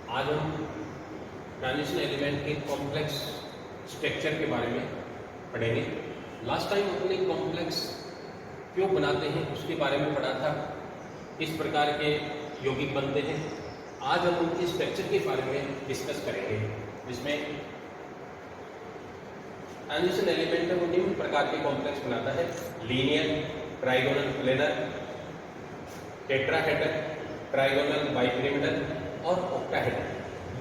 आज हम transition element के कॉम्प्लेक्स स्ट्रक्चर के बारे में पढ़ेंगे। लास्ट टाइम अपने कॉम्प्लेक्स क्यों बनाते हैं उसके बारे में पढ़ा था, किस प्रकार के यौगिक बनते हैं। आज हम उनके स्ट्रक्चर के बारे में डिस्कस करेंगे, जिसमें ट्रांजिशन एलिमेंट वो निम्न प्रकार के कॉम्प्लेक्स बनाता है: linear, trigonal planar, tetrahedral, trigonal bipyramidal और ऑक्टाहेड्रल।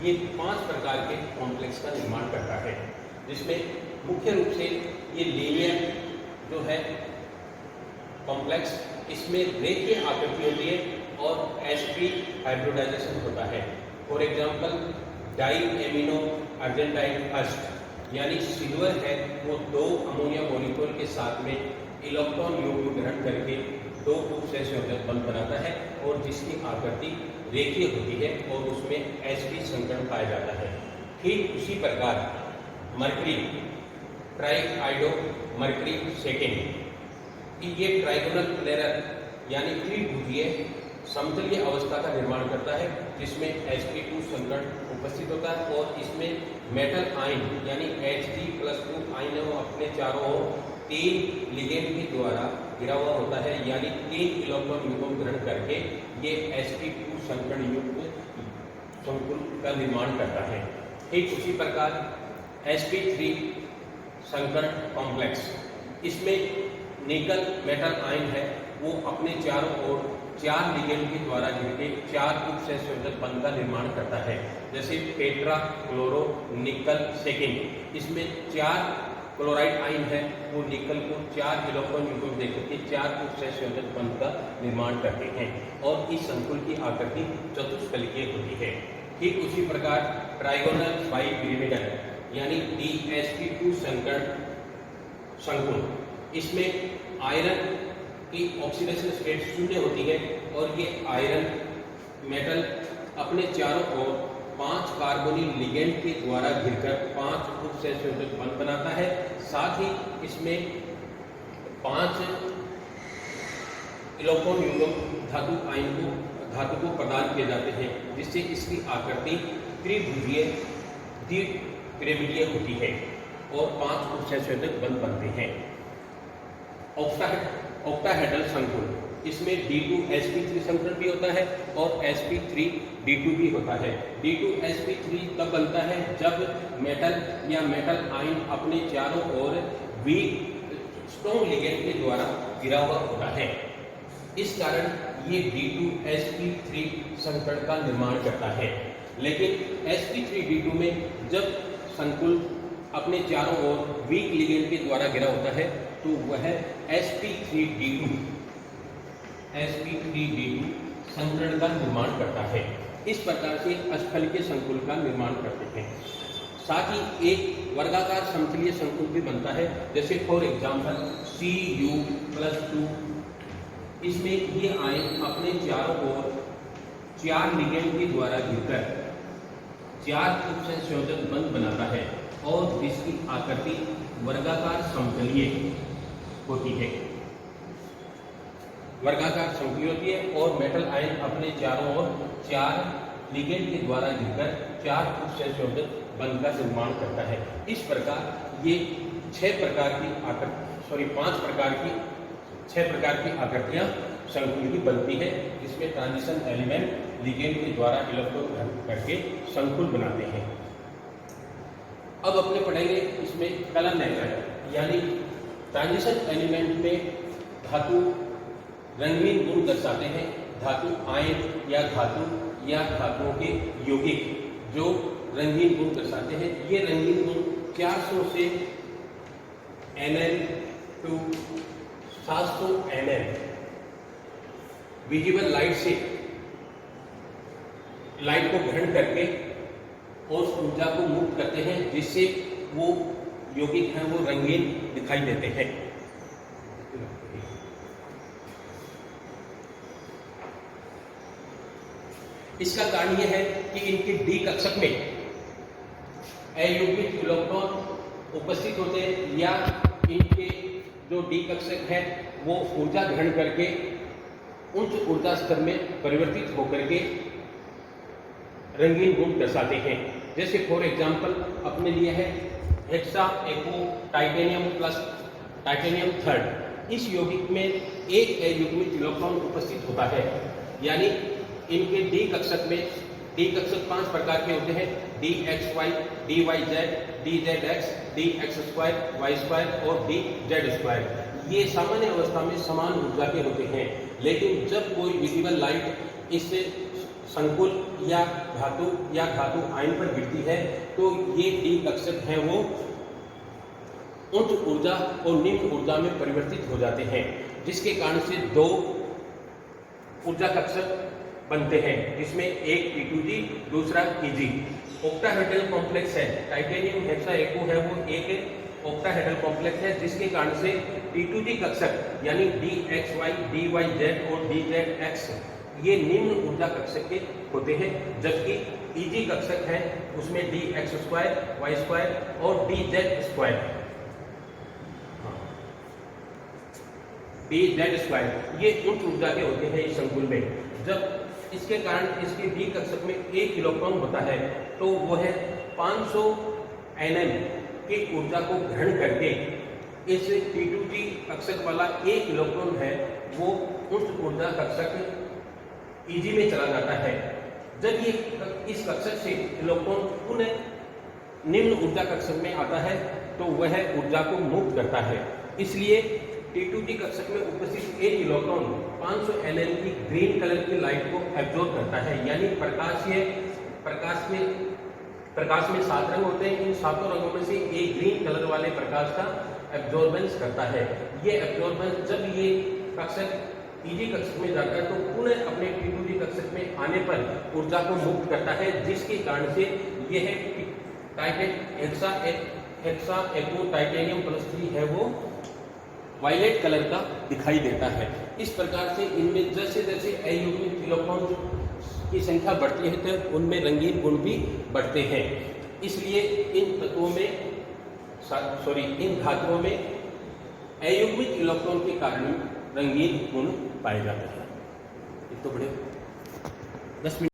ये 5 प्रकार के कॉम्प्लेक्स का निर्माण करता है, जिसमें मुख्य रूप से ये लीनियर जो है कॉम्प्लेक्स, इसमें रेखीय आकृति होती है और sp हाइब्रिडाइजेशन होता है। For example di amino argentine first, यानी सिल्वर है वो 2 अमोनिया मॉलिक्यूल के साथ में इलेक्ट्रॉन युग्म ग्रहण करके 2 उपसहसंयोजक बंध बनाता है और जिसकी आकृति रेखीय होती है और उसमें sp संकरण पाया जाता है। ठीक उसी प्रकार मरकरी, ट्राइआइडो मरकरी सेकेंड, ये ट्राइगोनल प्लेनर यानी त्रिभुजीय समतलीय अवस्था का निर्माण करता है, जिसमें sp2 संकरण उपस्थित होता है और इसमें मेटल आयन यानी Hg+2 आयन अपने चारों ओर 3 लिगेंड के द्वारा गिरा हुआ होता है, यानी 3 इलेक्ट्रॉन युग्म ग्रहण करके ये sp2 संकरण युक्त संकुल का निर्माण करता है। ठीक उसी प्रकार sp3 संकरण कॉम्प्लेक्स, इसमें निकल मेटल आयन है वो अपने चारों ओर 4 लिगेंड के द्वारा घिरके 4 उपसहसंयोजक बंध का निर्माण करता है, जैसे टेट्रा क्लोरो निकल सेकेंड। इसमें 4 क्लोराइड आयन है वो निकल को 4 इलेक्ट्रॉन युग्म देकर के 4 उपसहसंयोजक बंध का निर्माण करते हैं और इस संकुल की आकृति चतुष्फलकीय होती है। ठीक उसी प्रकार ट्राइगोनल बाइपिरामिडल यानी DsP2 संकरण संकुल, इसमें आयरन की ऑक्सीडेशन स्टेट 0 होती है और ये आयरन मेटल अपने चारों ओर 5 कार्बोनिल लिगेंड के द्वारा घिरकर 5 उपसहसंयोजक बंध बनाता है। साथ ही इसमें 5 इलेक्ट्रॉन युग्म धातु को प्रदान किए जाते हैं, जिससे इसकी आकृति त्रिभुजीय द्विपिरामिडीय होती है और 5 उपसहसंयोजक बंध बनते हैं। ऑक्टाहेड्रल संकुल, इसमें D2sp3 संकरण भी होता है और sp3d2 भी होता है। D2sp3 तब बनता है जब मेटल या मेटल आयन अपने चारों ओर वीक स्ट्रॉन्ग लिगेंड के द्वारा गिरा हुआ होता है। इस कारण ये D2sp3 संकरण का निर्माण करता है। लेकिन sp3d2 में जब संकुल अपने चारों ओर वीक लिगेंड के द्वारा गिरा होता है तो वह sp3d2 संकरण का निर्माण करता है। इस प्रकार से अस्थलकीय संकुल का निर्माण करते हैं। साथ ही एक वर्गाकार समतलीय संकुल भी बनता है, जैसे फॉर एग्जांपल Cu+2। इसमें ये आयन अपने चारों ओर 4 लिगेंड के द्वारा घिरकर 4 उपसहसंयोजक बंध बनाता है और जिसकी आकृति वर्गाकार समतलीय होती है। वर्गाकार समतलीय होती है और मेटल आयन अपने चारों ओर 4 लिगेंड के द्वारा घिरकर 4 उपसहसंयोजक बंध का निर्माण करता है। इस प्रकार ये 5 प्रकार की आकृतियां संकुल की बनती है, जिसमें ट्रांजिशन एलिमेंट लिगेंड के द्वारा इलेक्ट्रॉन ग्रहण करके संकुल बनाते हैं। अब अपने पढ़ेंगे इसमें कलर नेचर, यानी ट्रांजिशन एलिमेंट में धातु रंगीन गुण दर्शाते हैं। धातु आयन या धातुओं के यौगिक जो रंगीन गुण दर्शाते हैं, ये रंगीन गुण 400 से nm to 700 nm visible light से लाइट को ग्रहण करके उस ऊर्जा को मुक्त करते हैं, जिससे वो यौगिक हैं वो रंगीन दिखाई देते हैं। इसका कारण यह है कि इनके डी कक्षक में अयौगिक इलेक्ट्रॉन उपस्थित होते हैं या इनके जो डी कक्षक है वो ऊर्जा ग्रहण करके उच्च ऊर्जा स्तर में परिवर्तित होकर के रंगीन गुण दर्शाते हैं। जैसे फॉर एग्जाम्पल अपने लिए है हेक्सा एको टाइटेनियम प्लस टाइटेनियम थर्ड। इस यौगिक में एक अयुग्मित इलेक्ट्रॉन उपस्थित होता है, यानी इनके डी कक्षक में डी कक्षक 5 प्रकार के होते हैं, d x y, d y z, d z x, d x square, y square और डी जेड स्क्वायर। ये सामान्य अवस्था में समान ऊर्जा के होते हैं, लेकिन जब कोई विजिबल लाइट इससे संकुल या धातु आयन पर गिरती है तो ये डी कक्षक हैं वो उच्च ऊर्जा और निम्न ऊर्जा में परिवर्तित हो जाते हैं, जिसके कारण से 2 ऊर्जा कक्षक बनते हैं, जिसमें एक T2G दूसरा Eg। ऑक्टाहेड्रल कॉम्प्लेक्स है, टाइटेनियम हेक्सा एको है वो एक ऑक्टाहेड्रल कॉम्प्लेक्स है, जिसके कारण से T2G कक्षक यानी DXY, DYZ और DZX ये निम्न ऊर्जा कक्षक के होते हैं, जबकि Eg कक्षक है उसमें DX स्क्वायर, वाई स्क्वायर और DZ स्क्वायर, DZ स्क्वायर ये उच्च ऊर्जा के होते हैं इस संकुल में। जब इसके कारण इसके डी कक्षक में 1 इलेक्ट्रॉन होता है तो वो है 500 Nm की ऊर्जा को ग्रहण करके इस T2G कक्षक वाला 1 इलेक्ट्रॉन है वो उच्च ऊर्जा कक्षक Eg में चला जाता है। जब ये इस कक्षक से इलेक्ट्रॉन पुनः निम्न ऊर्जा कक्षक में आता है तो वह ऊर्जा को मुक्त करता है। इसलिए T2G कक्षक में उपस्थित 1 इलेक्ट्रॉन 500 Nm की ग्रीन कलर की लाइट को एब्जॉर्ब करता है, यानी प्रकाश में 7 रंग होते हैं, इन 7 रंगों में से एक ग्रीन कलर वाले प्रकाश का एब्जॉर्बेंस करता है। ये एब्जॉर्बेंस जब ये कक्षक Eg कक्षक में जाकर तो पुनः अपने T2G कक्षक में आने पर ऊर्जा को मुक्त करता है, जिसके कारण से यह हेक्सा एको टाइटेनियम प्लस 3 है वो वायलेट कलर का दिखाई देता है। इस प्रकार से इनमें जैसे जैसे अयुग्मित इलेक्ट्रॉन की संख्या बढ़ती है तो उनमें रंगीन गुण भी बढ़ते हैं। इसलिए इन धातुओं में अयुग्मित इलेक्ट्रॉन के कारण रंगीन गुण पाए जाते हैं। तो बड़े 10 मिनट